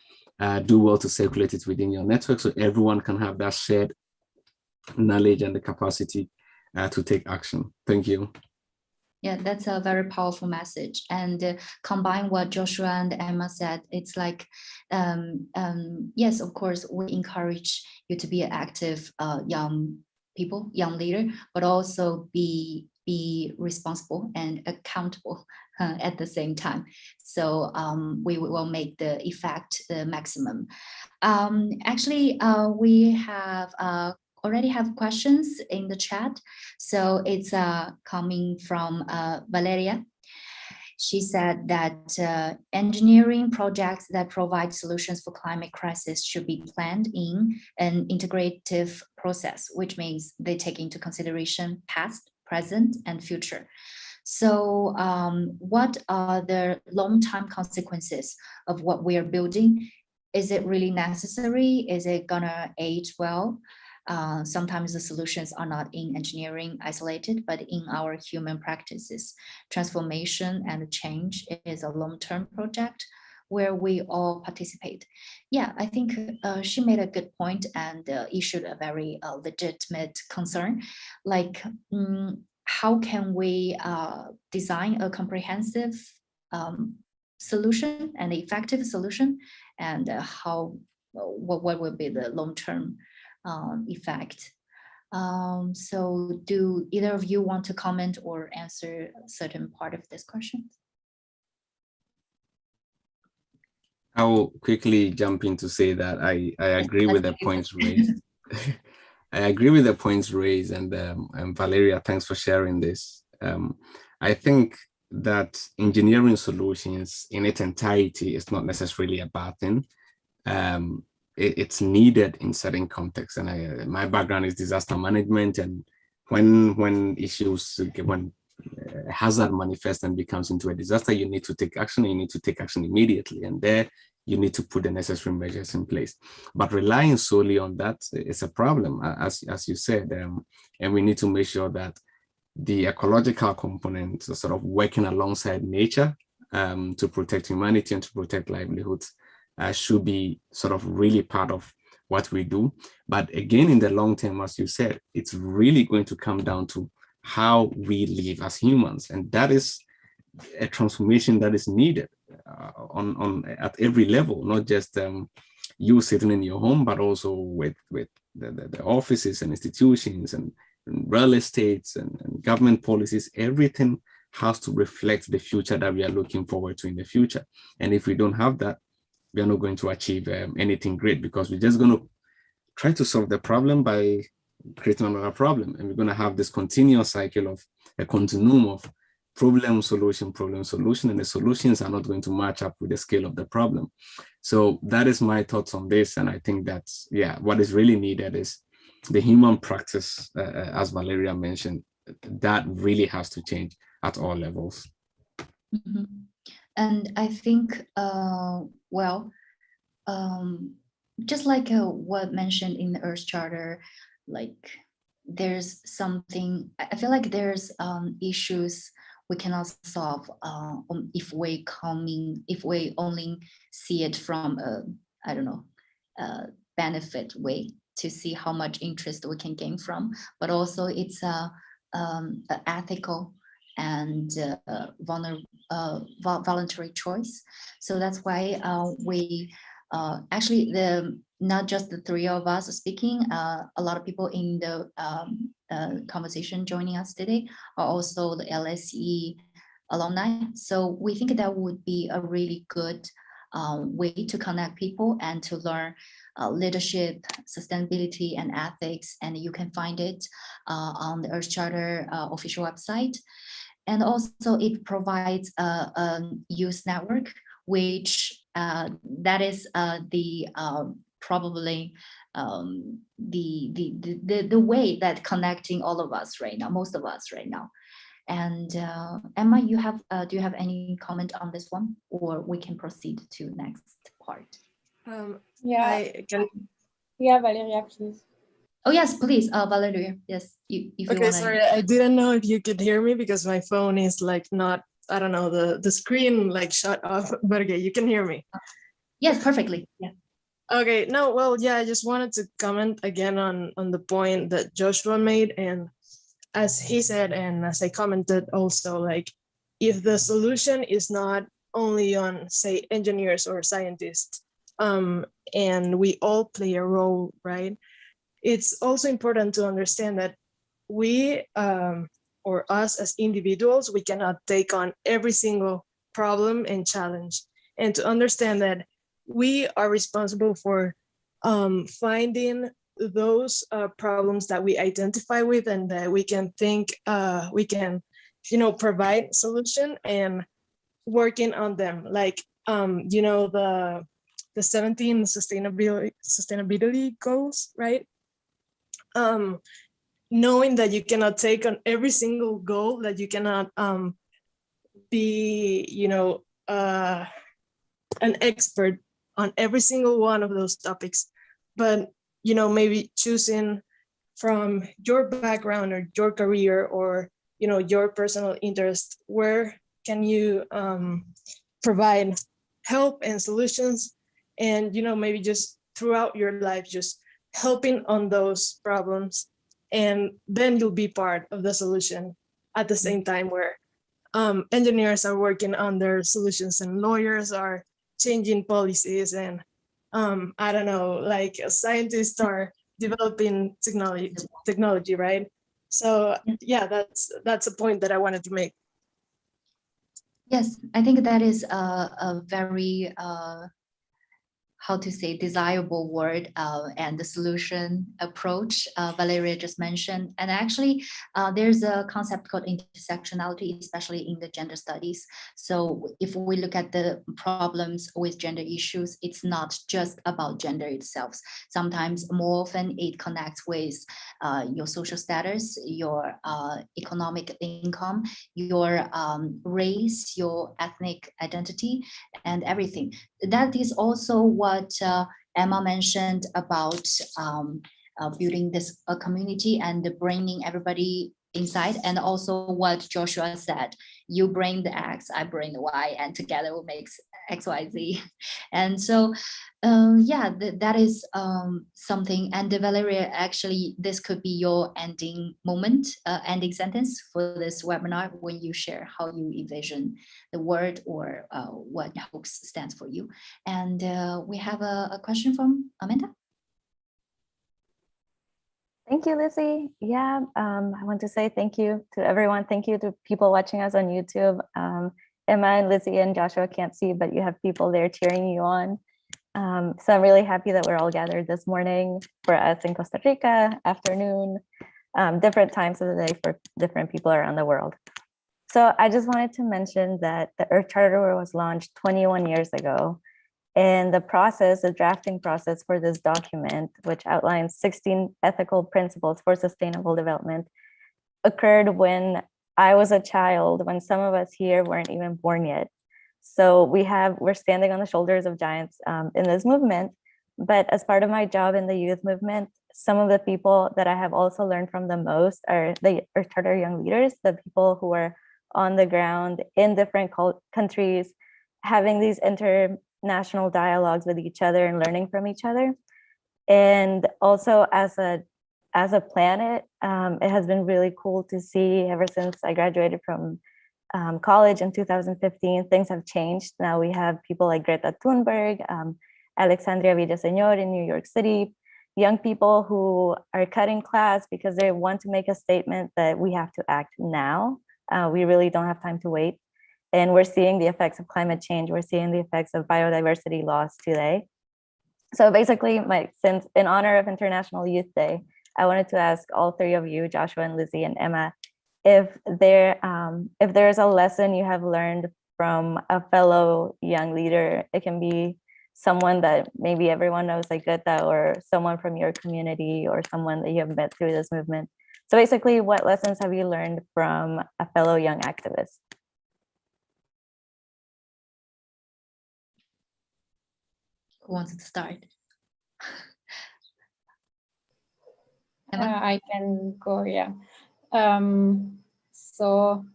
do well to circulate it within your network so everyone can have that shared knowledge and the capacity to take action. Thank you. Yeah, that's a very powerful message. And combine what Joshua and Emma said, it's like, yes, of course, we encourage you to be an active young leader, but also be responsible and accountable at the same time. So we will make the effect the maximum. Actually, we have already have questions in the chat. So it's coming from Valeria. She said that engineering projects that provide solutions for climate crisis should be planned in an integrative process, which means they take into consideration past, present, and future. So what are the long-term consequences of what we are building? Is it really necessary? Is it gonna age well? Sometimes the solutions are not in engineering isolated, but in our human practices. Transformation and change is a long-term project where we all participate. Yeah, I think she made a good point and issued a very legitimate concern. Like, how can we design a comprehensive solution, an effective solution, and what will be the long-term effect? So do either of you want to comment or answer a certain part of this question? I will quickly jump in to say that I agree with the points raised. I agree with the points raised, and Valeria, thanks for sharing this. I think that engineering solutions in its entirety is not necessarily a bad thing. It's needed in certain contexts, and my background is disaster management, and when hazard manifests and becomes into a disaster, you need to take action, and you need to take action immediately, and there you need to put the necessary measures in place. But relying solely on that is a problem, as you said, and we need to make sure that the ecological components are sort of working alongside nature to protect humanity and to protect livelihoods should be sort of really part of what we do. But again, in the long term, as you said, it's really going to come down to how we live as humans, and that is a transformation that is needed at every level, not just you sitting in your home, but also with the offices and institutions and real estates and government policies. Everything has to reflect the future that we are looking forward to in the future. And if we don't have that, we are not going to achieve anything great, because we're just going to try to solve the problem by creating another problem. And we're going to have this continuous cycle of a continuum of problem, solution, and the solutions are not going to match up with the scale of the problem. So that is my thoughts on this. And I think that's, yeah, what is really needed is the human practice, as Valeria mentioned, that really has to change at all levels. Mm-hmm. And I think, just like what mentioned in the Earth Charter, like there's something, I feel like there's issues we cannot solve if we only see it from a benefit way, to see how much interest we can gain from, but also it's a ethical and voluntary choice. So that's why we actually, not just the three of us speaking, a lot of people in the conversation joining us today are also the LSE alumni. So we think that would be a really good way to connect people and to learn leadership, sustainability, and ethics. And you can find it on the Earth Charter official website. And also it provides a youth network, which that is probably the way that connecting all of us right now, most of us right now. And Emma, do you have any comment on this one, or we can proceed to next part? Yeah, Valeria, please. Oh yes, please, Valeria. Yes, if you okay, want. Sorry, I didn't know if you could hear me because my phone is like not, I don't know, the screen like shut off, but okay, you can hear me. Yes, perfectly. Yeah. Okay, no, well, yeah, I just wanted to comment again on the point that Joshua made, and as he said, and as I commented also, like if the solution is not only on, say, engineers or scientists, and we all play a role, right? It's also important to understand that we, or us as individuals, we cannot take on every single problem and challenge, and to understand that we are responsible for finding those problems that we identify with and that we can think we can, you know, provide solution and working on them. Like, you know, the 17 sustainability goals, right? Knowing that you cannot take on every single goal, that you cannot be, you know, an expert on every single one of those topics, but, you know, maybe choosing from your background or your career or, you know, your personal interest, where can you provide help and solutions, and, you know, maybe just throughout your life, just helping on those problems, and then you'll be part of the solution at the same time, where engineers are working on their solutions and lawyers are changing policies, and I don't know, like scientists are developing technology, right? So yeah, that's a point that I wanted to make. Yes, I think that is a very how to say, desirable word, and the solution approach Valeria just mentioned. And actually, there's a concept called intersectionality, especially in the gender studies. So if we look at the problems with gender issues, it's not just about gender itself. Sometimes more often it connects with your social status, your economic income, your race, your ethnic identity, and everything. That is also what Emma mentioned about building this community and bringing everybody inside, and also what Joshua said, you bring the X, I bring the Y, and together we'll make X, Y, Z. And so yeah, that is something. And Valeria, actually this could be your ending moment, ending sentence for this webinar, when you share how you envision the word or what HOPES stands for you. And we have a question from Amanda. Thank you, Lizzie. Yeah, I want to say thank you to everyone. Thank you to people watching us on YouTube. Emma and Lizzie and Joshua can't see, but you have people there cheering you on. So I'm really happy that we're all gathered this morning. For us in Costa Rica, afternoon, different times of the day for different people around the world. So I just wanted to mention that the Earth Charter was launched 21 years ago. And the process, the drafting process for this document, which outlines 16 ethical principles for sustainable development, occurred when I was a child, when some of us here weren't even born yet. So we're standing on the shoulders of giants in this movement. But as part of my job in the youth movement, some of the people that I have also learned from the most are the Earth Charter Young Leaders, the people who are on the ground in different countries, having these international dialogues with each other and learning from each other. And also as a planet, it has been really cool to see ever since I graduated from college in 2015, things have changed. Now we have people like Greta Thunberg, Alexandria Villaseñor in New York City, young people who are cutting class because they want to make a statement that we have to act now. We really don't have time to wait. And we're seeing the effects of climate change. We're seeing the effects of biodiversity loss today. So basically, since in honor of International Youth Day, I wanted to ask all three of you, Joshua and Lizzie and Emma, if there's a lesson you have learned from a fellow young leader. It can be someone that maybe everyone knows, like Greta, or someone from your community, or someone that you have met through this movement. So basically, what lessons have you learned from a fellow young activist? Who wants to start? I can go, yeah. So,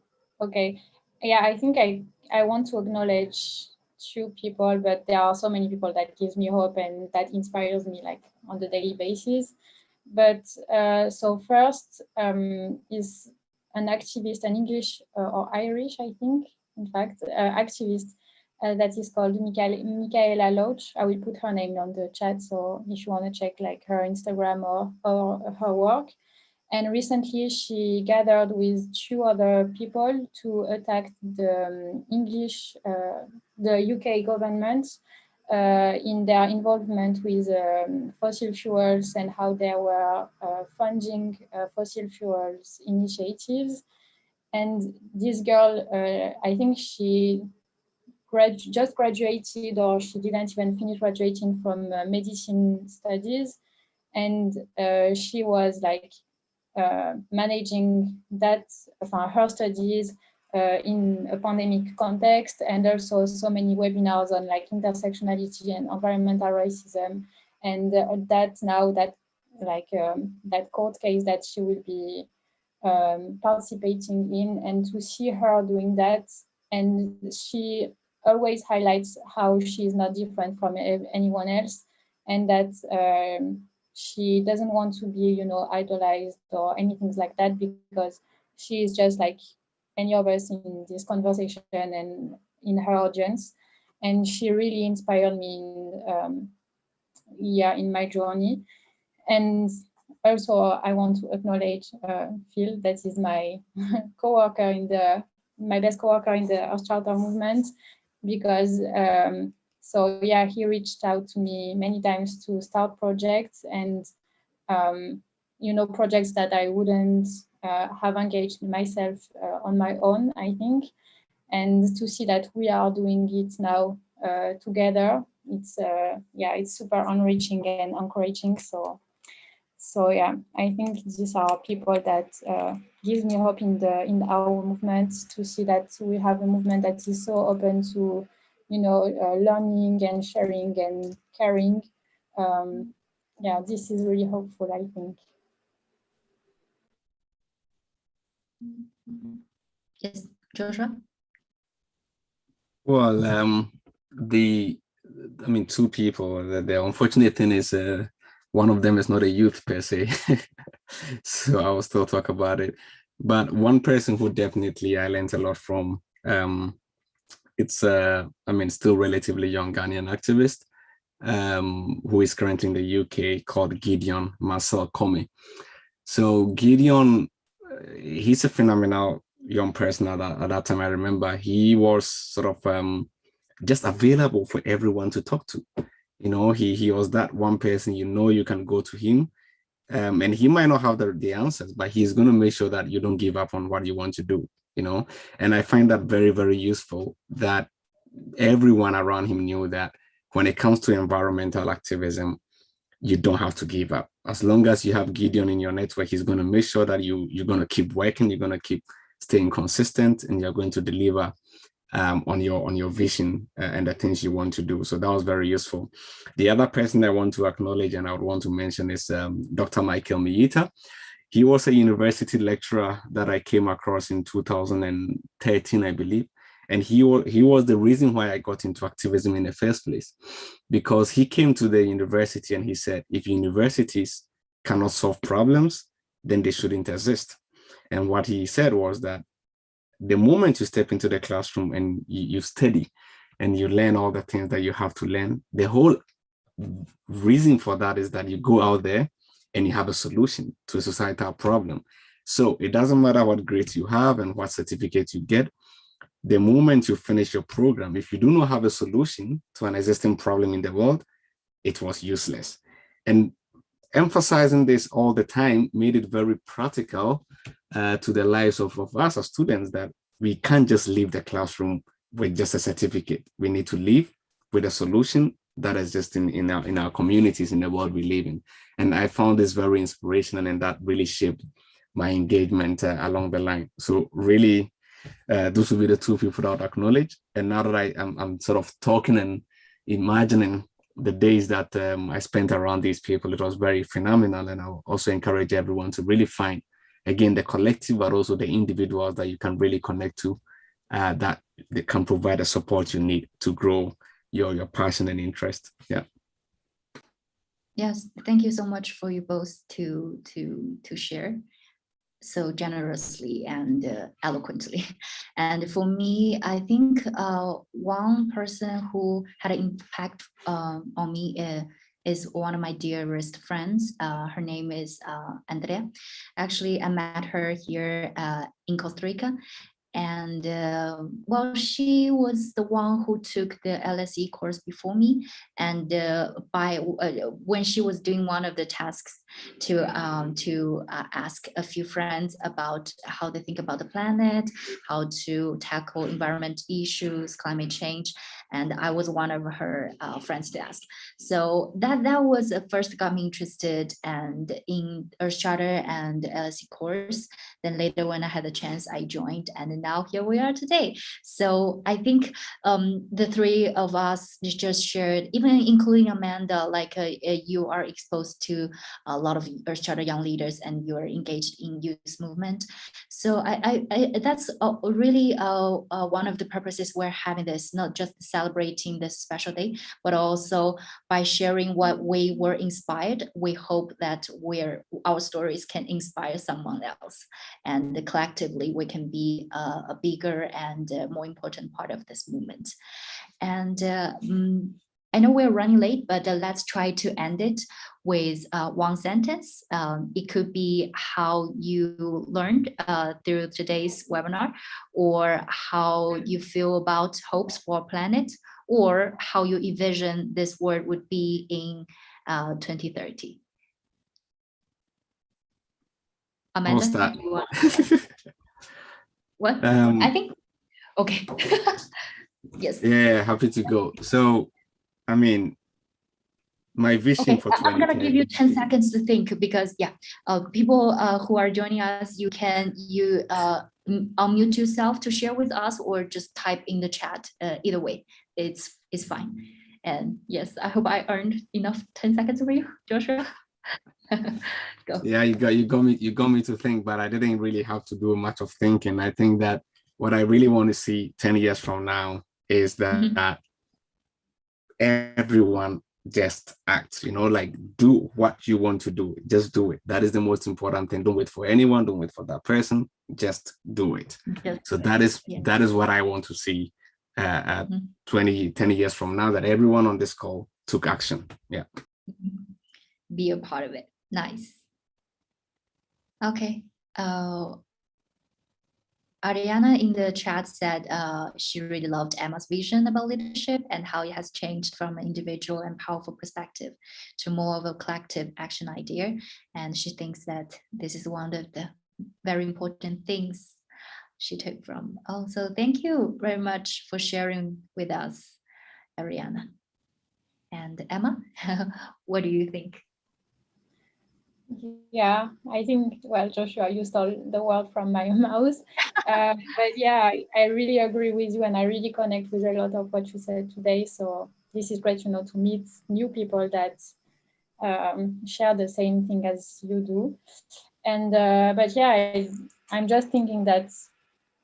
okay. Yeah, I think I want to acknowledge two people, but there are so many people that gives me hope and that inspires me like on the daily basis. But so first is an activist, an English or Irish, I think, in fact, activist that is called Michaela Loach. I will put her name on the chat, so if you want to check like her Instagram or her work. And recently she gathered with 2 other people to attack the English, the UK government in their involvement with fossil fuels and how they were funding fossil fuels initiatives. And this girl, I think she just graduated, or she didn't even finish graduating from medicine studies. And she was like managing that, her studies in a pandemic context, and also so many webinars on like intersectionality and environmental racism. And that court case that she will be participating in, and to see her doing that. And she always highlights how she is not different from anyone else, and that she doesn't want to be, you know, idolized or anything like that, because she is just like any of us in this conversation and in her audience. And she really inspired me in my journey. And also I want to acknowledge Phil, that is my co-worker my best co-worker in the Earth Charter movement, because so yeah, he reached out to me many times to start projects, and you know, projects that I wouldn't have engaged myself on my own, I think. And to see that we are doing it now together, it's it's super enriching and encouraging. So yeah, I think these are people that give me hope in our movement, to see that we have a movement that is so open to, you know, learning and sharing and caring. Yeah, this is really hopeful, I think. Yes, Joshua? Well, two people. The unfortunate thing is one of them is not a youth per se, so I will still talk about it. But one person who definitely I learned a lot from, it's still relatively young Ghanaian activist, who is currently in the UK, called Gideon, Marcel Comey. So Gideon, he's a phenomenal young person at that time. I remember he was sort of just available for everyone to talk to. You know, he was that one person, you know, you can go to him, and he might not have the answers, but he's going to make sure that you don't give up on what you want to do, you know. And I find that very, very useful, that everyone around him knew that when it comes to environmental activism, you don't have to give up. As long as you have Gideon in your network, he's going to make sure that you're going to keep working, you're going to keep staying consistent, and you're going to deliver on your vision and the things you want to do. So that was very useful. The other person I want to acknowledge and I would want to mention is Dr. Michael Miyita. He was a university lecturer that I came across in 2013, I believe. And he was the reason why I got into activism in the first place, because he came to the university and he said, if universities cannot solve problems, then they shouldn't exist. And what he said was that the moment you step into the classroom and you study and you learn all the things that you have to learn, the whole reason for that is that you go out there and you have a solution to a societal problem. So it doesn't matter what grades you have and what certificate you get. The moment you finish your program, if you do not have a solution to an existing problem in the world, it was useless. And emphasizing this all the time made it very practical to the lives of us as students, that we can't just leave the classroom with just a certificate. We need to leave with a solution that exists in our communities, in the world we live in. And I found this very inspirational, and that really shaped my engagement along the line. So really, those would be the two people that I would acknowledge. And now that I'm sort of talking and imagining the days that I spent around these people, it was very phenomenal. And I'll also encourage everyone to really find, again, the collective, but also the individuals that you can really connect to, that they can provide the support you need to grow your passion and interest. Yeah. Yes, thank you so much for you both to share so generously and eloquently. And for me, I think one person who had an impact on me is one of my dearest friends. Her name is Andrea. Actually, I met her here in Costa Rica. And well, she was the one who took the LSE course before me. And when she was doing one of the tasks to ask a few friends about how they think about the planet, how to tackle environment issues, climate change, and I was one of her friends to ask. So that was first got me interested and in Earth Charter and LSE course. Then later when I had the chance, I joined, and now here we are today. So I think the three of us just shared, even including Amanda, like you are exposed to a lot of Earth Charter young leaders and you are engaged in youth movement. So I that's really one of the purposes we're having this, not just celebrating this special day, but also by sharing what we were inspired, we hope that our stories can inspire someone else. And collectively, we can be a bigger and more important part of this movement. And I know we're running late, but let's try to end it with one sentence. It could be how you learned through today's webinar, or how you feel about hopes for planet, or how you envision this world would be in 2030. Amanda, I'll start. do you want? What? Um, I think, okay. Yes. Yeah, happy to go. So, I mean, my vision Okay, for I'm gonna 2010. give you 10 seconds to think, because people who are joining us, you can unmute yourself to share with us, or just type in the chat. Either way, it's fine. And yes, I hope I earned enough 10 seconds for you, Joshua. Go. Yeah, you got me to think, but I didn't really have to do much of thinking. I think that what I really want to see 10 years from now is that everyone just acts, like do what you want to do. Just do it. That is the most important thing. Don't wait for anyone. Don't wait for that person. Just do it. So that is what I want to see at 10 years from now, that everyone on this call took action. Yeah. Be a part of it. Nice. Okay. Ariana in the chat said she really loved Emma's vision about leadership and how it has changed from an individual and powerful perspective to more of a collective action idea. And she thinks that this is one of the very important things she took from. Also, thank you very much for sharing with us, Ariana. And Emma, what do you think? Yeah, I think, well, Joshua, you stole the word from my mouth. But yeah, I really agree with you, and I really connect with a lot of what you said today. So this is great, to meet new people that share the same thing as you do. And but yeah, I'm just thinking that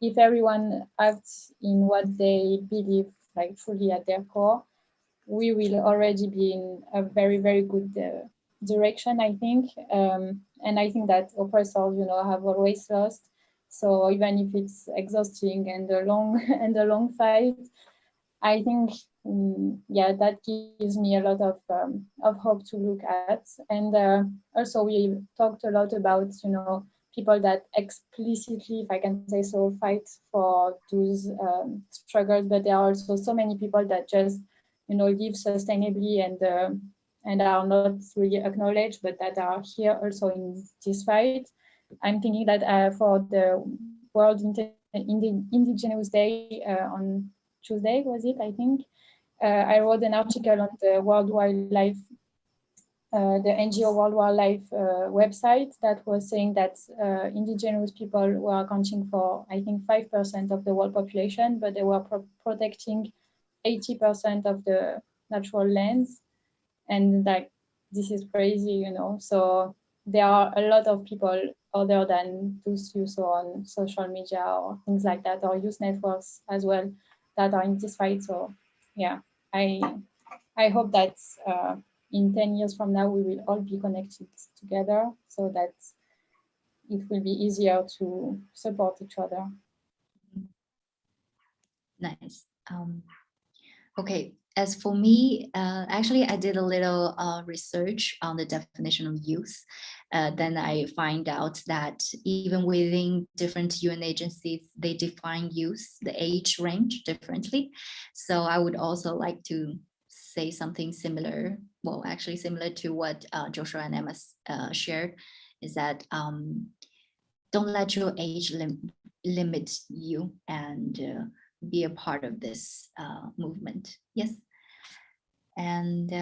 if everyone acts in what they believe, like truly at their core, we will already be in a very, very good direction, I think. And I think that oppressors, have always lost. So even if it's exhausting and a long fight, I think, that gives me a lot of hope to look at. And also we talked a lot about, people that explicitly, if I can say so, fight for those struggles, but there are also so many people that just, live sustainably and are not really acknowledged, but that are here also in this fight. I'm thinking that for the World Indigenous Day on Tuesday, was it, I think, I wrote an article on the World Wildlife, the NGO World Wildlife website, that was saying that indigenous people were accounting for, I think, 5% of the world population, but they were protecting 80% of the natural lands. And like, this is crazy, So there are a lot of people other than those you saw on social media or things like that, or youth networks as well, that are in this fight. So yeah, I hope that in 10 years from now, we will all be connected together so that it will be easier to support each other. Nice. Okay, as for me, actually, I did a little research on the definition of youth. Then I find out that even within different UN agencies, they define youth, the age range differently. So I would also like to say something similar, well, actually similar to what Joshua and Emma shared, is that don't let your age limit you, and be a part of this movement. Yes. And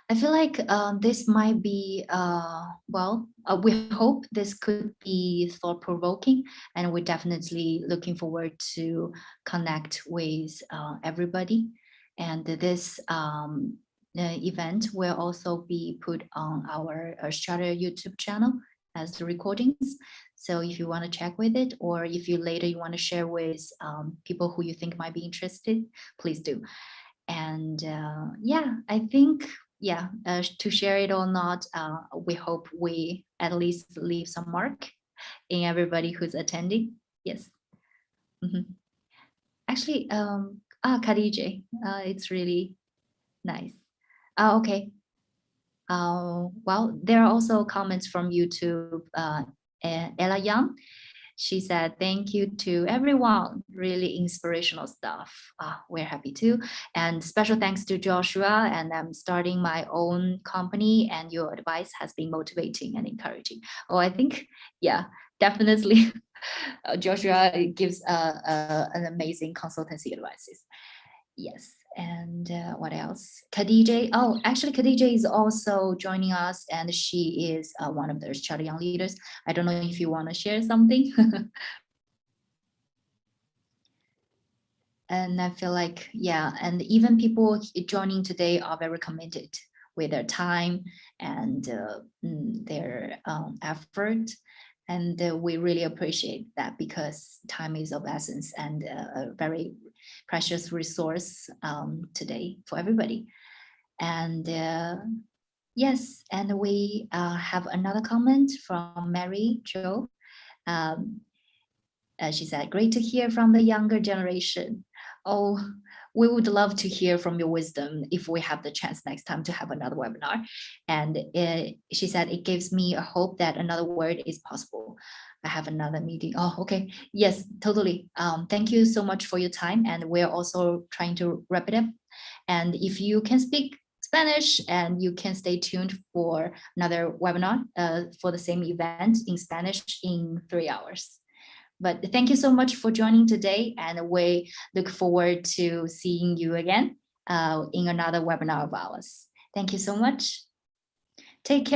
I feel like this might be, we hope this could be thought-provoking, and we're definitely looking forward to connect with everybody. And this event will also be put on our Charter YouTube channel as the recordings. So if you want to check with it, or if you later you want to share with people who you think might be interested, please do. And yeah, I think, yeah, to share it or not, we hope we at least leave some mark in everybody who's attending. Yes. Actually, Khadija, it's really nice. Okay. Well, there are also comments from YouTube. Ella Young, she said, thank you to everyone, really inspirational stuff. We're happy too. And special thanks to Joshua, and I'm starting my own company, and your advice has been motivating and encouraging. Oh, I think, yeah, definitely. Joshua gives an amazing consultancy advices. Yes. And what else? Khadija. Oh, actually, Khadija is also joining us, and she is one of those Charter Young leaders. I don't know if you want to share something. And I feel like, yeah, and even people joining today are very committed with their time and their effort. And we really appreciate that, because time is of essence and a very precious resource today for everybody. And yes, and we have another comment from Mary Jo. She said, great to hear from the younger generation. Oh, we would love to hear from your wisdom if we have the chance next time to have another webinar. And she said, it gives me a hope that another word is possible. I have another meeting. Oh, okay. Yes, totally. Thank you so much for your time. And we're also trying to wrap it up. And if you can speak Spanish, and you can stay tuned for another webinar for the same event in Spanish in 3 hours. But thank you so much for joining today, and we look forward to seeing you again in another webinar of ours. Thank you so much. Take care.